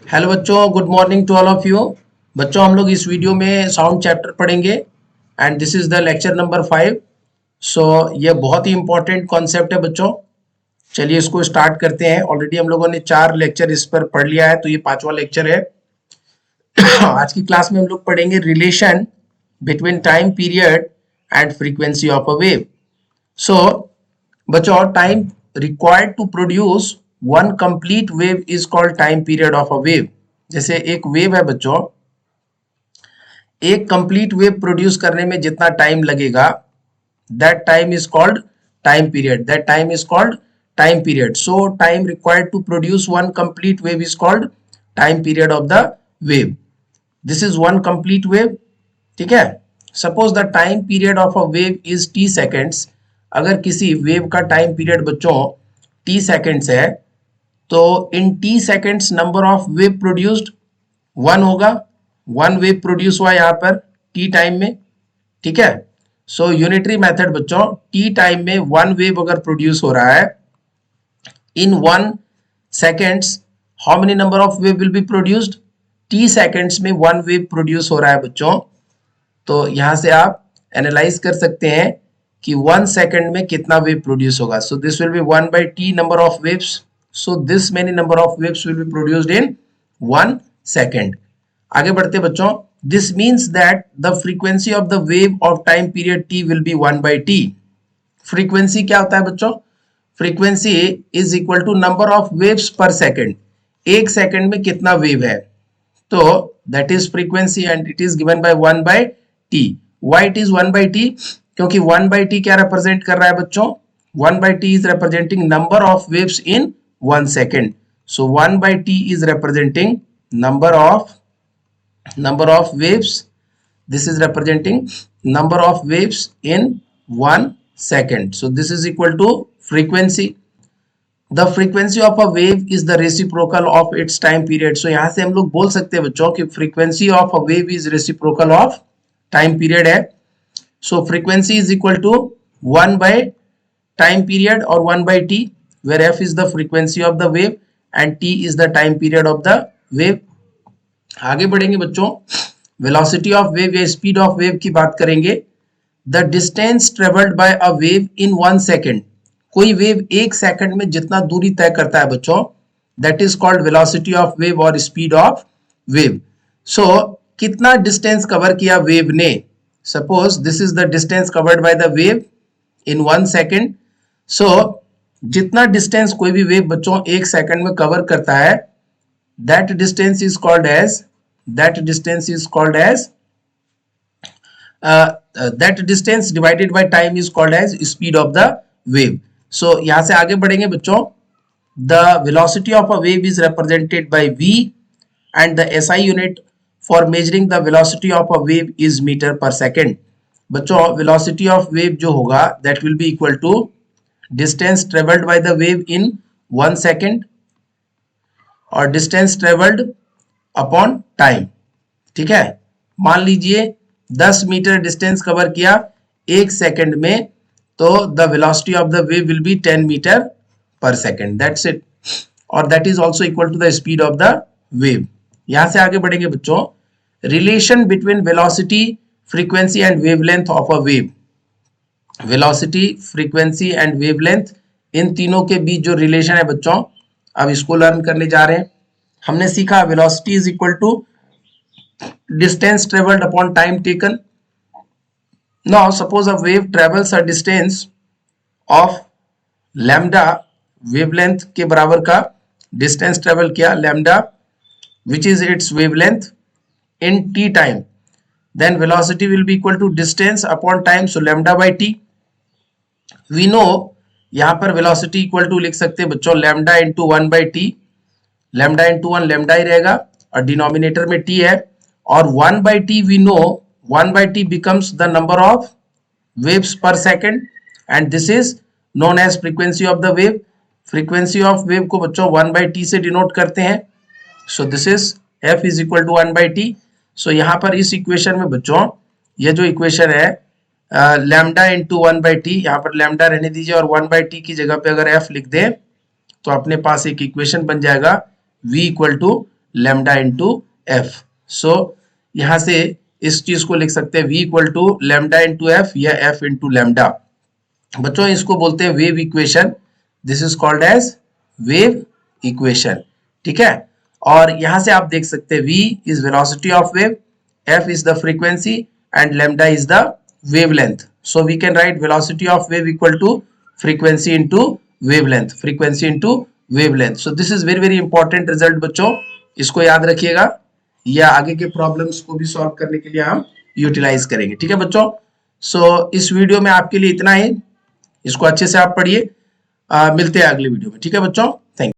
Hello बच्चों, good morning to all of you. बच्चों, हम लोग इस वीडियो में साउंड चैप्टर पढ़ेंगे and this is the lecture number 5। So ये बहुत ही इंपॉर्टेंट कॉन्सेप्ट है बच्चों। चलिए इसको स्टार्ट करते हैं। ऑलरेडी हम लोगों ने 4 लेक्चर इस पर पढ़ लिया है, तो ये 5वां लेक्चर है। आज की क्लास में हम लोग पढ़ेंगे relation between time period and frequency of a wave. So बच्चों, time required to produce one complete wave is called time period of a wave. जैसे एक वेव है बच्चों, एक कंप्लीट वेव प्रोड्यूस करने में जितना टाइम लगेगा, that time is called time period. That time is called time period. So time required to produce one complete wave is called time period of the wave. This is one complete wave. ठीक है। Suppose the time period of a wave is T seconds. अगर किसी wave का time period बच्चों T seconds है, तो in T seconds number of wave produced 1 होगा। 1 wave produce हुआ यहाँ पर टी टाइम में। ठीक है। सो यूनिटरी मेथड बच्चों, टी टाइम में 1 वेव अगर प्रोड्यूस हो रहा है, इन 1 seconds how many number of wave will be produced? T seconds में 1 वेव प्रोड्यूस हो रहा है बच्चों। तो यहां से आप एनालाइज कर सकते हैं कि 1 सेकेंड में कितना वेव प्रोड्यूस होगा। So this will be 1 by t number of waves. So this many number of waves will be produced in 1 second. आगे बढ़ते बच्चों, this means that the frequency of the wave of time period t will be 1 by t। Frequency क्या होता है बच्चों? Frequency is equal to number of waves per second. एक second में कितना वेव है, तो that is frequency and it is given by 1 by t। Why it is 1 by t? क्योंकि 1 by t क्या रिप्रेजेंट कर रहा है बच्चों? 1 by t is representing number of waves in 1 second. So 1 by t is representing number of waves. This is representing number of waves in 1 second. So this is equal to frequency. The frequency of a wave is the reciprocal of its time period. So यहाँ से हम लोग बोल सकते हैं बच्चों कि frequency of a wave is reciprocal of time period है। So frequency is equal to 1 by time period or 1 by t, where f is the frequency of the wave and t is the time period of the wave. आगे बढ़ेंगे बच्चों, velocity of wave या speed of wave की बात करेंगे। The distance travelled by a wave in 1 second. कोई wave 1 second में जितना दूरी तय करता है बच्चों, that is called velocity of wave और स्पीड ऑफ वेव। सो कितना डिस्टेंस कवर किया वेव ने? Suppose this is the distance covered by the wave in 1 second. So जितना डिस्टेंस कोई भी वेव बच्चों 1 सेकंड में कवर करता है, that distance is called as that distance divided by time is called as speed of the wave. So यहां से आगे बढ़ेंगे बच्चों, the velocity of a wave is represented by v and the SI unit for measuring the velocity of a wave is meter per second. बच्चों velocity of wave जो होगा that will be equal to distance traveled by the wave in 1 second और distance travelled upon time. ठीक है। मान लीजिए 10 metre distance cover किया 1 second में, तो the velocity of the wave will be 10 metre per second. That's it. और that is also equal to the speed of the wave. यहां से आगे बढ़ेंगे बच्चों, relation between velocity, frequency and wavelength of a wave. Velocity, frequency and wavelength, इन तीनों के बीच जो रिलेशन है बच्चों, अब इसको लर्न करने जा रहे हैं। हमने सीखा velocity is equal to distance travelled upon time taken. Now suppose a wave travels a distance of lambda, wavelength के बराबर का डिस्टेंस ट्रेवल किया lambda, which is its wavelength in T time, then velocity will be equal to distance upon time, so lambda by T. We know यहां पर velocity equal to लिख सकते हैं बच्चों lambda into 1 by t। Lambda into 1 lambda ही रहेगा और denominator में t है। और 1 by t we know 1 by t becomes the number of waves per second and this is known as frequency of the wave. Frequency of wave को बच्चों 1 by t से denote करते हैं। So this is f is equal to 1 by t। So यहां पर इस equation में बच्चों, ये जो इक्वेशन है लैम्डा इंटू 1 by t, यहाँ पर लैम्डा रहने दीजिए और 1 by t की जगह पे अगर f लिख दें तो अपने पास एक इक्वेशन बन जाएगा v equal to lambda into F. So यहां से इस चीज को लिख सकते हैं v equal to lambda into F या एफ इंटू लेमडा। बच्चों इसको बोलते हैं wave equation, this is called as wave equation, ठीक है। और यहां से आप देख सकते हैं v is velocity of wave, f is the frequency and lambda is the wavelength. So we can write velocity of wave equal to frequency into wavelength, frequency into wavelength. So this is very important result बच्चों, इसको याद रखिएगा, या आगे के problems को भी solve करने के लिए हम यूटिलाइज करेंगे, ठीक है बच्चों। सो इस वीडियो में आपके लिए इतना ही, इसको अच्छे से आप पढ़िए, मिलते हैं अगले वीडियो में, ठीक है बच्चों।